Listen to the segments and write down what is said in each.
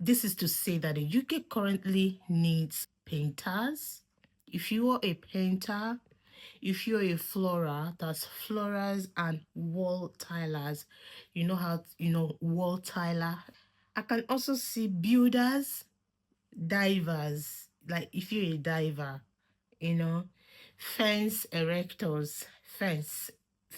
This is to say that the UK currently needs painters. If you are a painter, if you're a florer, that's florers and wall tilers. You know how, wall tiler. I can also see builders, divers, like if you're a diver, you know, fence erectors, fence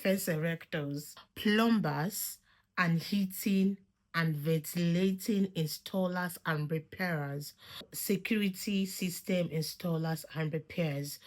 erectors, plumbers, and heating and ventilating installers and repairers, security system installers and repairs.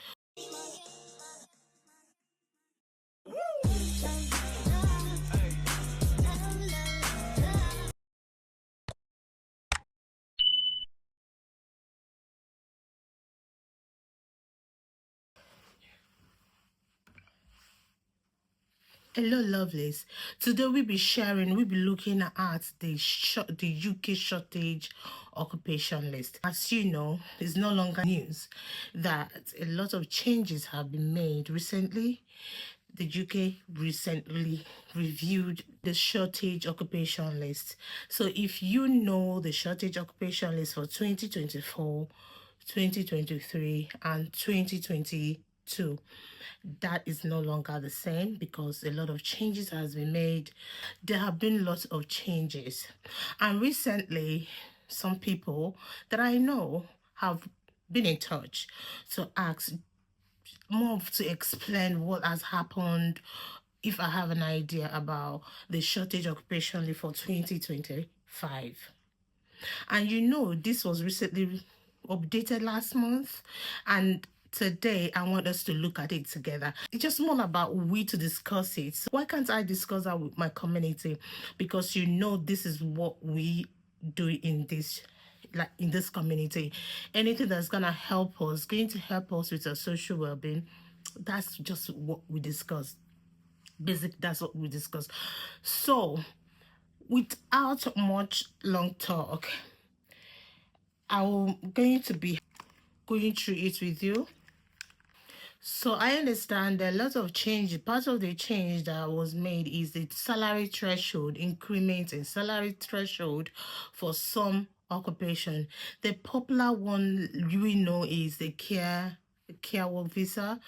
Hello, lovelies. Today we'll be looking at the UK shortage occupation list. As you know, it's no longer news that a lot of changes have been made recently. The UK recently reviewed the shortage occupation list. So if you know the shortage occupation list for 2024, 2023, and 2022, that is no longer the same because a lot of changes has been made. There have been lots of changes, and recently some people that I know have been in touch to ask more to explain what has happened, if I have an idea about the shortage occupation leave for 2025. And this was recently updated last month, and today I want us to look at it together. It's just more about we to discuss it. So why can't I discuss that with my community? Because this is what we do in this community. Anything that's going to help us with our social well-being, that's just what we discuss. That's what we discuss. So without much long talk, I'm going to be going through it with you. So I understand that a lot of change. Part of the change that was made is the salary threshold, increment in salary threshold for some occupation. The popular one we know is the care work visa.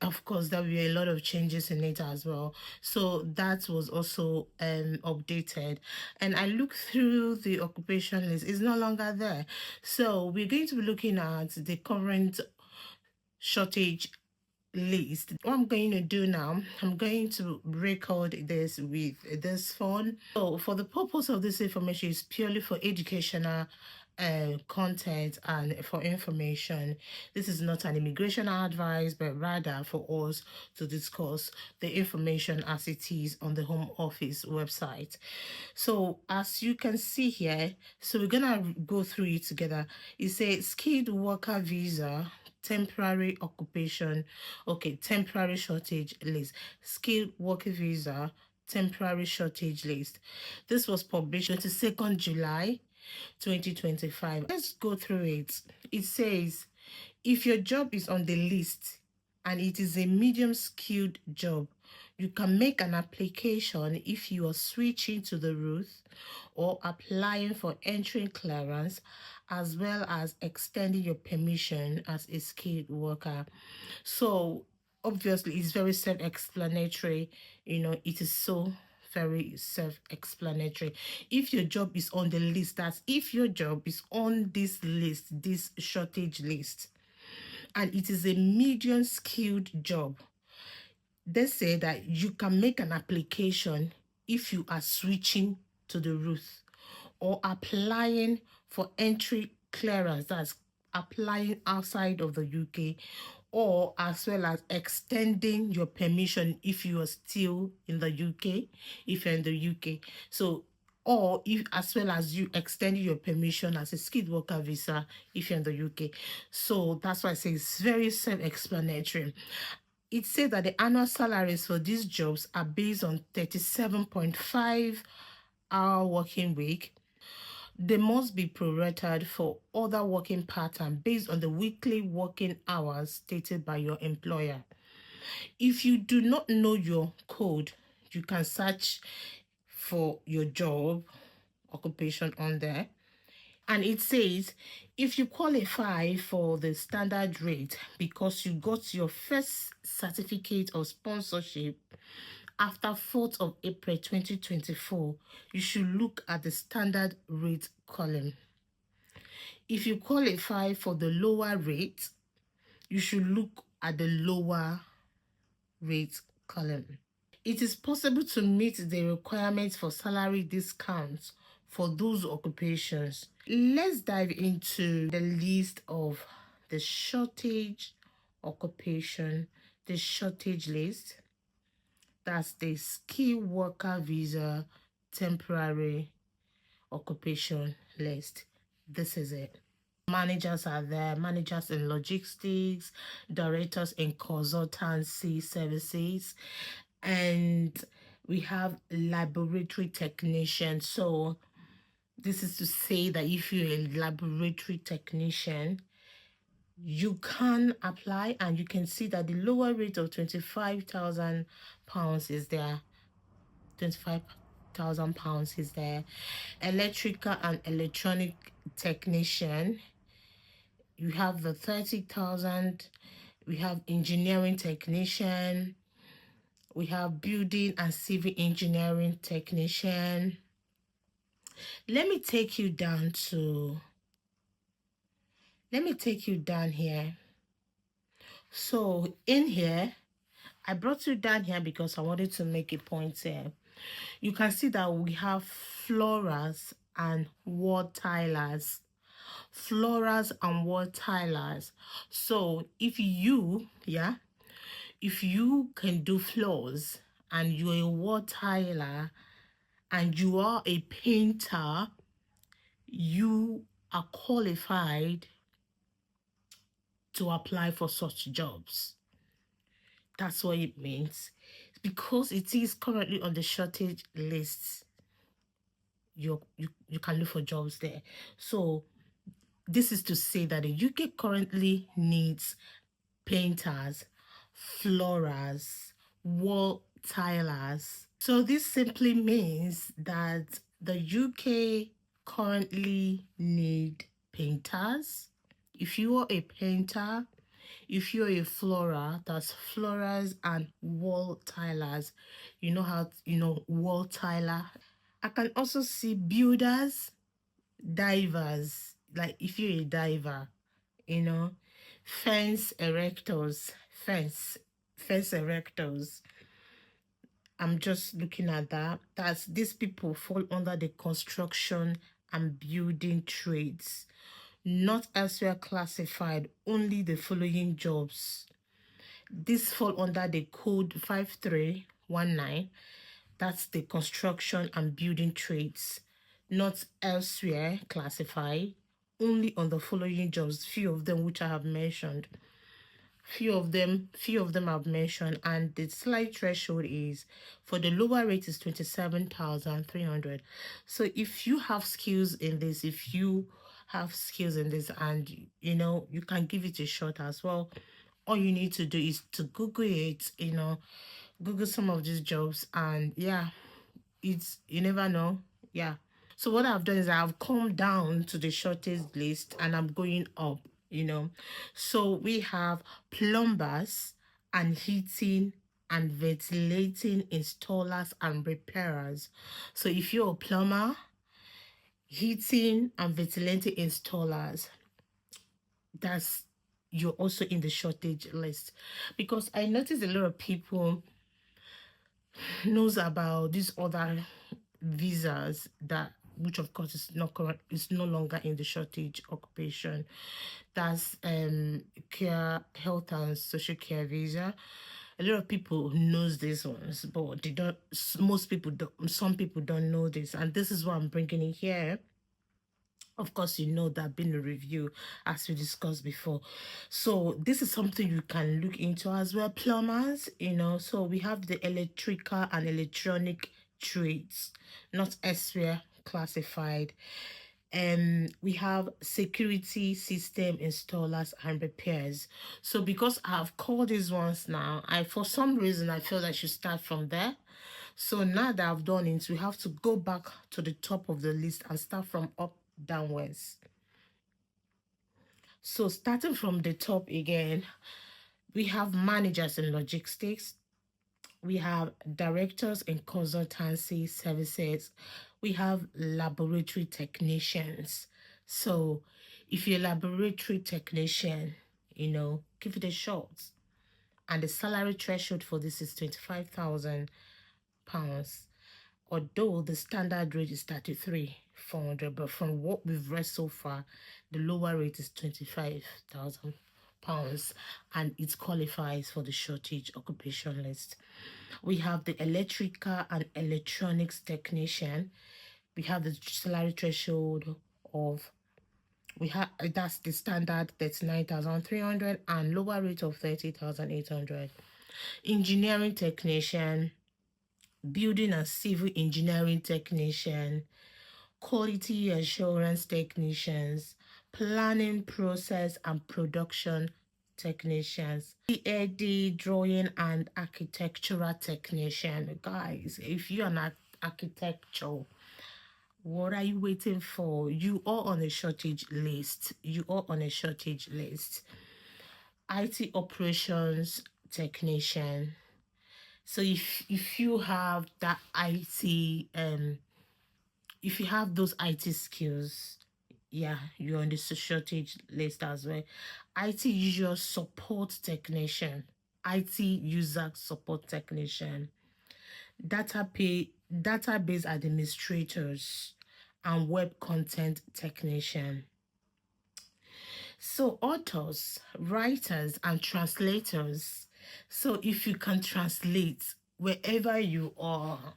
Of course, there will be a lot of changes in it as well. So that was also updated. And I looked through the occupation list. It's no longer there. So we're going to be looking at the current shortage list. What I'm going to do now, I'm going to record this with this phone. So for the purpose of this information is purely for educational content and for information. This is not an immigration advice, but rather for us to discuss the information as it is on the Home Office website. So as you can see here, so we're gonna go through it together. It says skilled worker visa, temporary occupation, okay, temporary shortage list, skilled worker visa, temporary shortage list. This was published 22nd July 2025. Let's go through it. It says, if your job is on the list and it is a medium skilled job, you can make an application if you are switching to the route or applying for entry clearance, as well as extending your permission as a skilled worker. So obviously it's very self-explanatory. It is so very self-explanatory. If your job is on the list, that's if your job is on this list, this shortage list, and it is a medium skilled job, they say that you can make an application if you are switching to the route or applying for entry clearance, that's applying outside of the UK, or as well as extending your permission if you are still in the UK, if you're in the UK. So, or if as well as you extending your permission as a skilled worker visa if you're in the UK. So that's why I say it's very self-explanatory. It said that the annual salaries for these jobs are based on 37.5-hour working week. They must be prorated for other working pattern based on the weekly working hours stated by your employer. If you do not know your code, you can search for your job occupation on there. And it says, if you qualify for the standard rate because you got your first certificate of sponsorship after 4th of April 2024, you should look at the standard rate column. If you qualify for the lower rate, you should look at the lower rate column. It is possible to meet the requirements for salary discounts for those occupations. Let's dive into the list of the shortage occupation, the shortage list. That's the skilled worker visa temporary occupation list. This is it. Managers are there, managers in logistics, directors in consultancy services, and we have laboratory technician. So this is to say that if you're a laboratory technician, you can apply, and you can see that the lower rate of £25,000 is there. £25,000 is there. Electrical and electronic technician, you have the 30,000. We have engineering technician. We have building and civil engineering technician. Let me take you down here. So in here, I brought you down here because I wanted to make a point here. You can see that we have florals and wall tilers. Florals and wall tilers. So if you can do floors and you're a wall tiler and you are a painter, you are qualified to apply for such jobs. That's what it means. Because it is currently on the shortage list, you can look for jobs there. So this is to say that the UK currently needs painters, florals, wall tilers. So this simply means that the UK currently need painters. If you are a painter, if you're a floral, that's florals and wall tilers. You know how, wall tiler. I can also see builders, divers, like if you're a diver, fence erectors, fence erectors. I'm just looking at that. These people fall under the construction and building trades, not elsewhere classified, only the following jobs. These fall under the code 5319. That's the construction and building trades, not elsewhere classified, only on the following jobs, few of them which I have mentioned. Few of them I've mentioned, and the slight threshold is for the lower rate is 27,300. So if you have skills in this, and you can give it a shot as well. All you need to do is to Google it, Google some of these jobs, and yeah, you never know. Yeah. So what I've done is I've come down to the shortest list and I'm going up, So we have plumbers and heating and ventilating installers and repairers. So if you're a plumber, heating and ventilating installers, you're also in the shortage list. Because I noticed a lot of people knows about these other visas which of course is not correct, is no longer in the shortage occupation. That's care, health and social care visa. A lot of people knows these ones, but they don't. Most people don't. Some people don't know this, and this is why I'm bringing it here. Of course, that been a review as we discussed before. So this is something you can look into as well. Plumbers, so we have the electrical and electronic trades, not elsewhere classified. We have security system installers and repairs. So because I've called these ones now, for some reason I feel I should start from there. So now that I've done it, we have to go back to the top of the list and start from up downwards. So starting from the top again, we have managers in logistics, we have directors in consultancy services, we have laboratory technicians. So if you're a laboratory technician, give it a shot. And the salary threshold for this is £25,000. Although the standard rate is 33,400, but from what we've read so far, the lower rate is £25,000, and it qualifies for the shortage occupation list. We have the electrical and electronics technician. We have the salary threshold of that's the standard 39,300 and lower rate of 30,800. Engineering technician, building and civil engineering technician, quality assurance technicians, planning process and production technicians, CAD drawing and architectural technician. Guys, if you're an architecture, what are you waiting for? You are on a shortage list. IT operations technician. So if you have that IT if you have those IT skills, yeah, you're on the shortage list as well. IT user support technician, IT user support technician, database administrators, and web content technician. So authors, writers, and translators. So if you can translate wherever you are,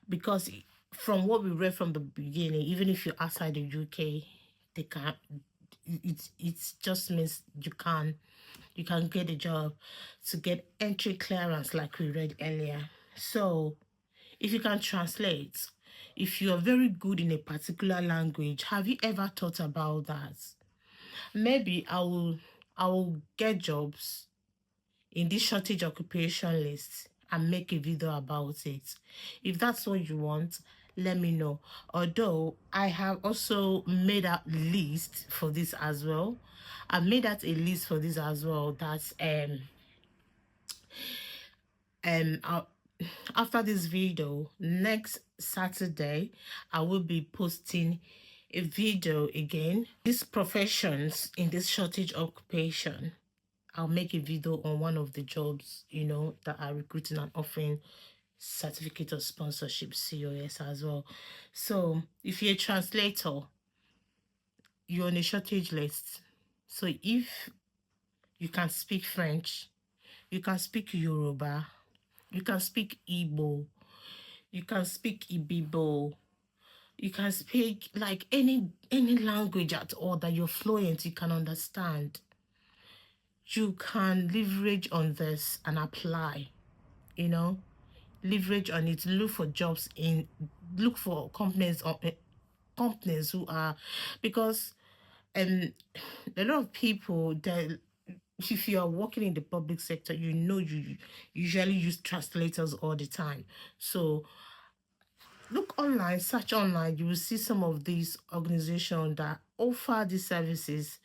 because from what we read from the beginning, even if you're outside the UK, they can't. It just means you can get a job to get entry clearance, like we read earlier. So if you can translate, if you are very good in a particular language, have you ever thought about that? Maybe I will get jobs in this shortage occupation list and make a video about it. If that's what you want, let me know. Although I have also made a list for this as well. I've made out a list for this as well. That's uh, after this video, next Saturday, I will be posting a video again. These professions in this shortage occupation, I'll make a video on one of the jobs, that are recruiting and offering certificate of sponsorship, COS as well. So if you're a translator, you're on a shortage list. So if you can speak French, you can speak Yoruba, you can speak Igbo, you can speak Ibibo, you can speak like any language at all that you're fluent, you can understand, you can leverage on this and apply, leverage on it, look for companies who are, because a lot of people that, if you are working in the public sector, you usually use translators all the time. So look online, search online, you will see some of these organizations that offer these services.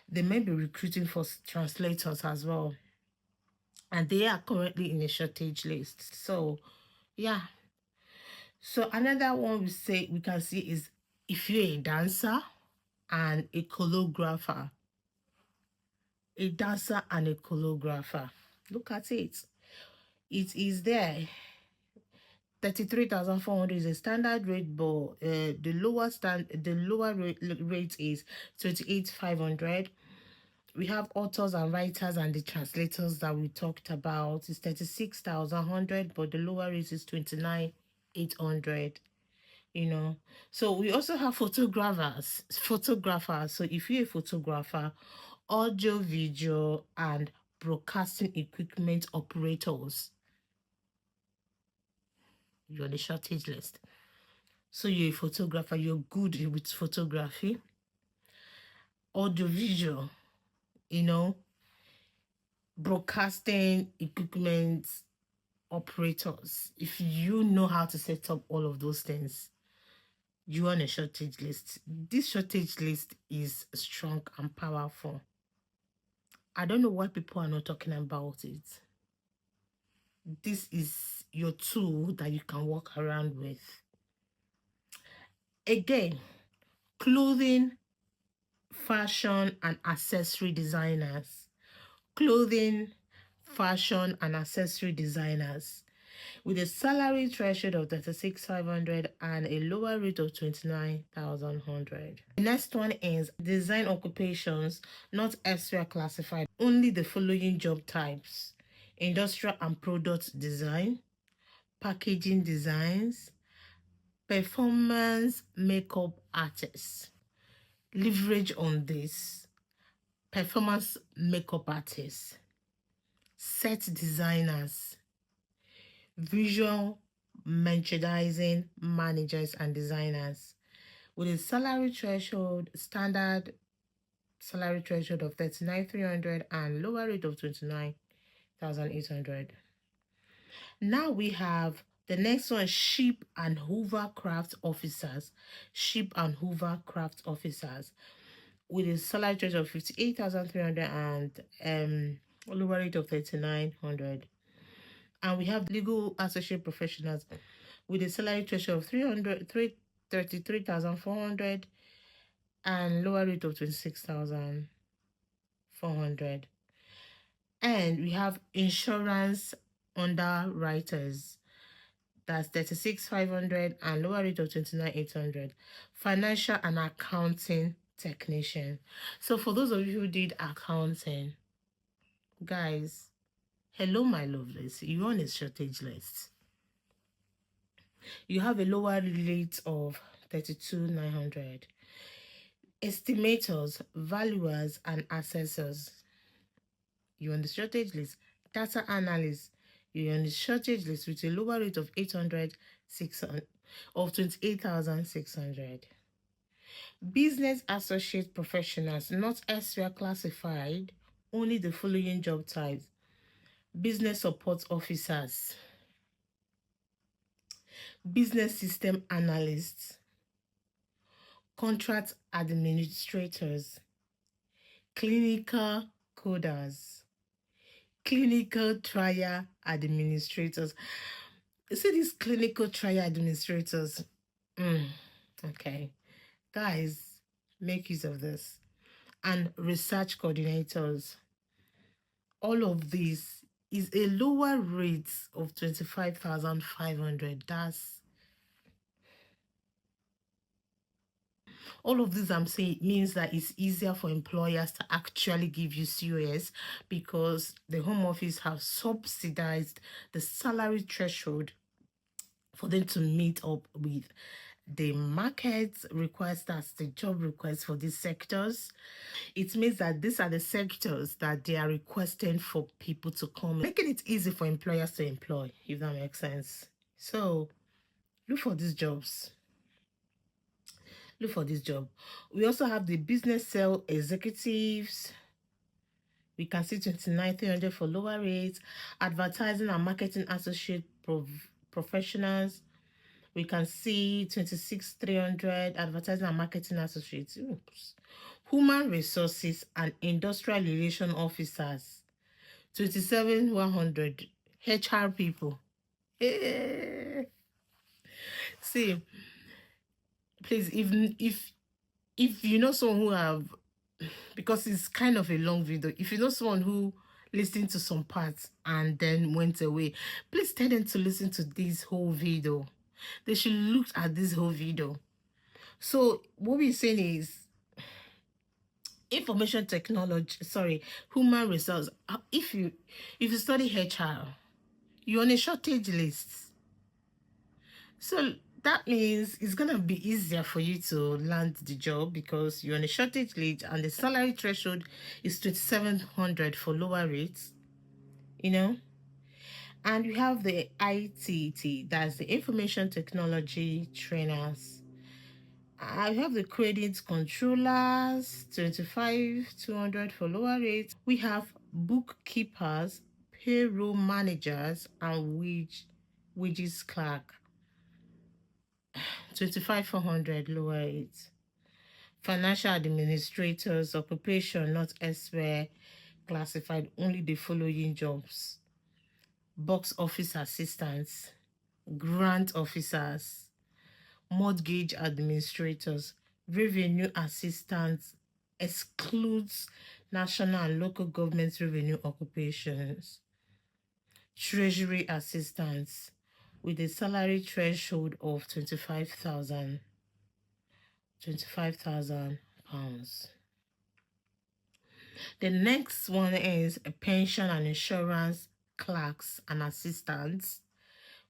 They may be recruiting for translators as well, and they are currently in a shortage list. So yeah. So another one we can see is if you're a dancer and a choreographer. A dancer and a choreographer. Look at it. It is there. 33,400 is a standard rate, but the lower rate is 28,500. We have authors and writers and the translators that we talked about. It's 36,100, but the lower rate is 29,800. So we also have photographers. So if you're a photographer, audio, video, and broadcasting equipment operators, you're on the shortage list. So you're a photographer, you're good with photography, audio, visual, broadcasting equipment operators. If you know how to set up all of those things, You want a shortage list. This shortage list is strong and powerful. I don't know why people are not talking about it. This is your tool that you can walk around with. Again, clothing, fashion, and accessory designers. Clothing, fashion, and accessory designers. With a salary threshold of 36,500 and a lower rate of 29,100. The next one is design occupations not elsewhere classified. Only the following job types: industrial and product design, packaging designs, performance makeup artists. Leverage on this: performance makeup artists, set designers, visual merchandising managers and designers, with a standard salary threshold of 39,300 and lower rate of 29,800. Now we have the next one: ship and hovercraft officers. Ship and hovercraft officers, with a salary threshold of 58,300 and lower rate of 39,000. And we have legal associate professionals with a salary threshold of 33,400 and lower rate of 26,400. And we have insurance underwriters, that's 36,500 and lower rate of 29,800. Financial and accounting technician. So for those of you who did accounting, guys, hello my lovelies, you on a shortage list. You have a lower rate of 32,900. Estimators, valuers, and assessors, you're on the shortage list. Data analysts, you're on the shortage list with a lower rate of 28,600. Business associate professionals not elsewhere classified, only the following job types: business support officers, business system analysts, contract administrators, clinical coders, clinical trial administrators. You see these clinical trial administrators? Okay. Guys, make use of this. And research coordinators. All of this is a lower rate of 25,500. That's all of this I'm saying means that it's easier for employers to actually give you COS because the Home Office have subsidized the salary threshold for them to meet up with the market request, that's the job request for these sectors. It means that these are the sectors that they are requesting for people to come, making it easy for employers to employ, if that makes sense. So look for these jobs. Look for this job. We also have the business sale executives. We can see 29,300 for lower rates. Advertising and marketing associate professionals. We can see 26,300 advertising and marketing associates. Oops. Human resources and industrial relation officers. 27,100 HR people. See, please, if you know someone who have, because it's kind of a long video, if you know someone who listened to some parts and then went away, please tell them to listen to this whole video. They should look at this whole video. So what we're saying is information technology, human resource. If you study HR, you're on a shortage list. So that means it's gonna be easier for you to land the job because you're on a shortage list and the salary threshold is 2,700 for lower rates, you know. And we have the ITT, that's the information technology trainers. I have the credit controllers, 25,200 for lower rates. We have bookkeepers, payroll managers, and wages clerk. 25,400, lower it. Financial administrators, occupation not elsewhere classified, only the following jobs: box office assistants, grant officers, mortgage administrators. Revenue assistants excludes national and local government revenue occupations. Treasury assistants with a salary threshold of 25,000 pounds. The next one is a pension and insurance clerks and assistants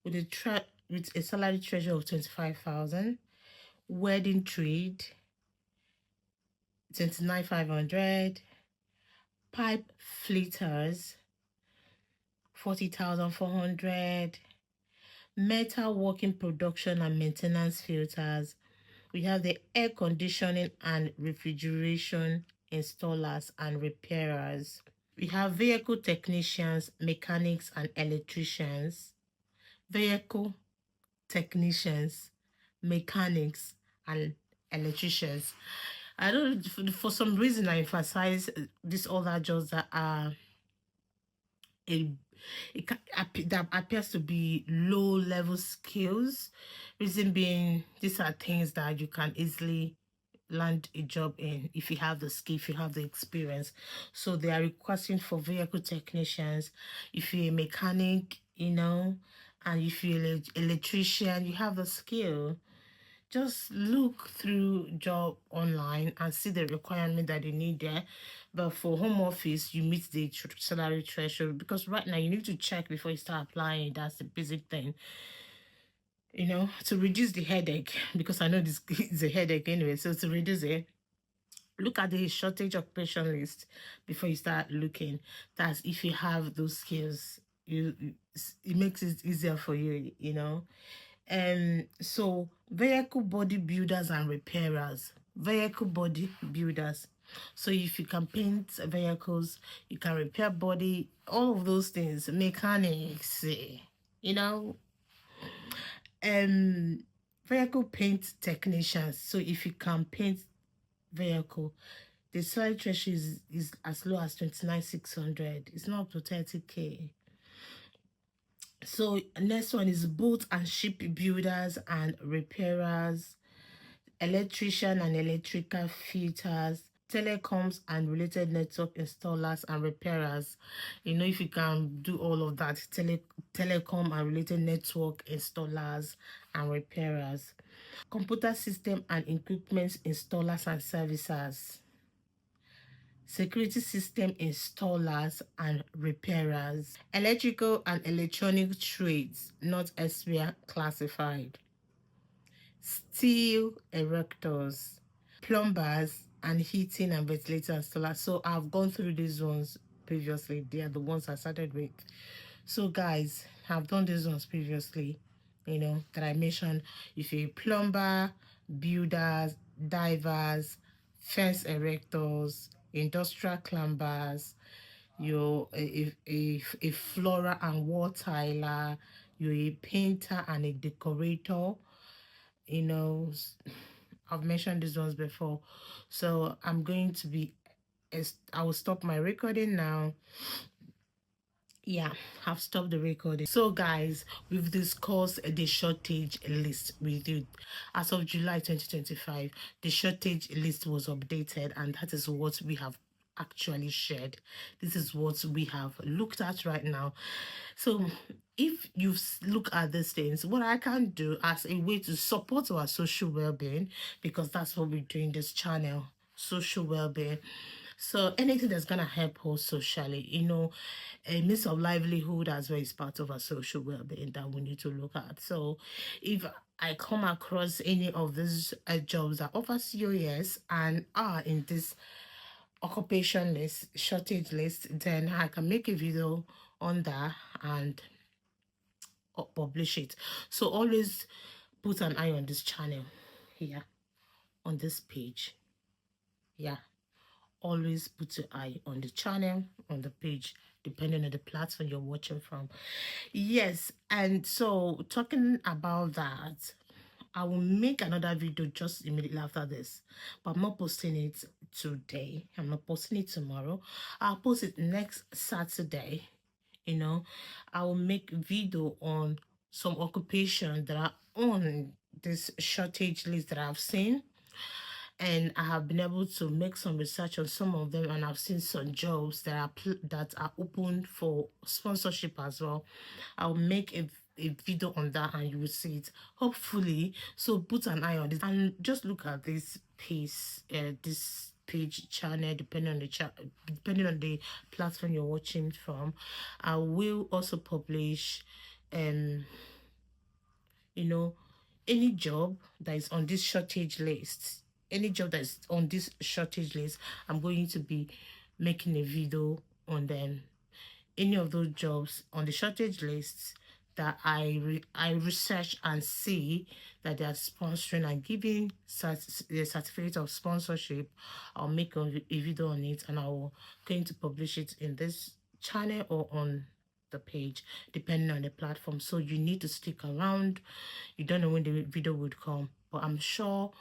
with a salary threshold of 25,000. Wedding trade 29,500. Pipe flitters 40,400. Metal working production and maintenance filters. We have the air conditioning and refrigeration installers and repairers. We have vehicle technicians, mechanics, and electricians. Vehicle technicians, mechanics, and electricians. I don't, for some reason, I emphasize these other jobs that are a that appears to be low level skills. Reason being, these are things that you can easily land a job in if you have the skill, if you have the experience. So they are requesting for vehicle technicians. If you're a mechanic, and if you're an electrician, you have the skill. Just look through job online and see the requirement that you need there. But for home office, you meet the salary threshold, because right now you need to check before you start applying. That's the basic thing, to reduce the headache, because I know this is a headache anyway. So to reduce it, look at the shortage occupation list before you start looking. That's if you have those skills, it makes it easier for you. So vehicle body builders and repairers. Vehicle body builders. So if you can paint vehicles, you can repair body, all of those things. Mechanics, you know. Vehicle paint technicians. So if you can paint vehicle, the salary threshold is as low as 29,600. It's not up to 30K. So next one is boat and ship builders and repairers, electrician and electrical fitters, telecoms and related network installers and repairers. If you can do all of that, telecom and related network installers and repairers, computer system and equipment installers and servicers, security system installers and repairers, electrical and electronic trades not elsewhere classified, steel erectors, plumbers, and heating and ventilator installers. So I've gone through these ones previously. They are the ones I started with. So guys, I've done these ones previously, that I mentioned. If you're a plumber, builders, divers, fence erectors, industrial climbers, you're a floor and wall tiler, you're a painter and a decorator, you know I've mentioned these ones before. So I will stop my recording now. Yeah, I've stopped the recording. So guys, we've discussed the shortage list with you. As of July 2025, the shortage list was updated, and that is what we have actually shared. This is what we have looked at right now. So if you look at these things, what I can do as a way to support our social well-being, because that's what we do in this channel, social well-being. So anything that's gonna help us socially, a means of livelihood as well is part of our social well-being that we need to look at. So if I come across any of these jobs that offer COS and are in this occupation list, shortage list, then I can make a video on that and publish it. So always put an eye on this channel here, on this page. Yeah, always put your eye on the channel, on the page, depending on the platform you're watching from. Yes, and so talking about that, I will make another video just immediately after this, but I'm not posting it today. I'm not posting it tomorrow. I'll post it next Saturday. You know, I will make video on some occupations that are on this shortage list that I've seen, and I have been able to make some research on some of them, and I've seen some jobs that are open for sponsorship as well. I'll make a video on that and you will see it, hopefully. So put an eye on this and just look at this page channel, depending on depending on the platform you're watching from. I will also publish you know, any job that is on this shortage list, any job that is on this shortage list, I'm going to be making a video on them. Any of those jobs on the shortage list that I research and see that they are sponsoring and giving the certificate of sponsorship, I'll make a video on it, and I will going to publish it in this channel or on the page, depending on the platform. So you need to stick around. You don't know when the video would come, but I'm sure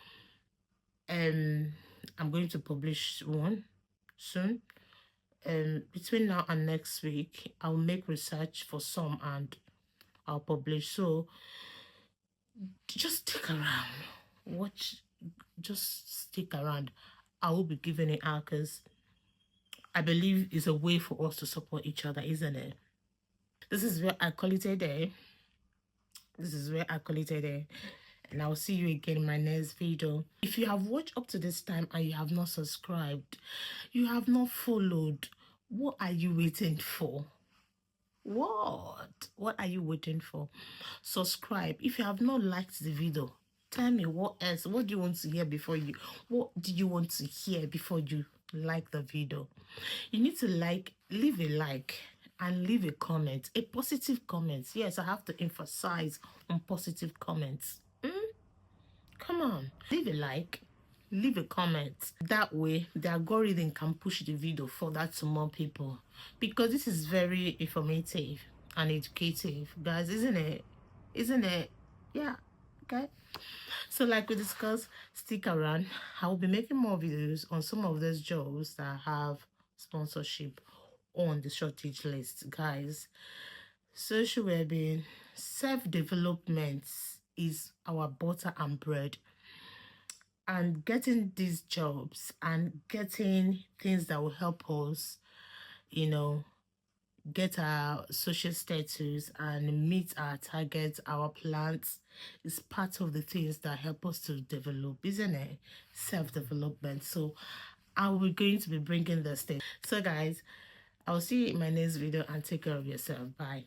I'm going to publish one soon. Between now and next week, I'll make research for some and I'll publish. So just stick around. Watch, just stick around. I will be giving it out because I believe it's a way for us to support each other, isn't it? This is where I call it a day. This is where I call it a day. And I'll see you again in my next video. If you have watched up to this time and you have not subscribed, you have not followed, what are you waiting for? What are you waiting for? Subscribe. If you have not liked the video, tell me what else. What do you want to hear before you? What do you want to hear before you like the video? You need to leave a like and leave a comment, a positive comment. Yes, I have to emphasize on positive comments. Come on, leave a like, leave a comment. That way the algorithm can push the video further to more people, because this is very informative and educative, guys, isn't it? Yeah. Okay, so like we discussed, stick around. I will be making more videos on some of those jobs that have sponsorship on the shortage list, guys. Social well-being, self-development is our butter and bread, and getting these jobs and getting things that will help us, you know, get our social status and meet our targets, our plans, is part of the things that help us to develop, isn't it? Self-development. So I will be going to be bringing this thing. So guys, I'll see you in my next video, and take care of yourself. Bye.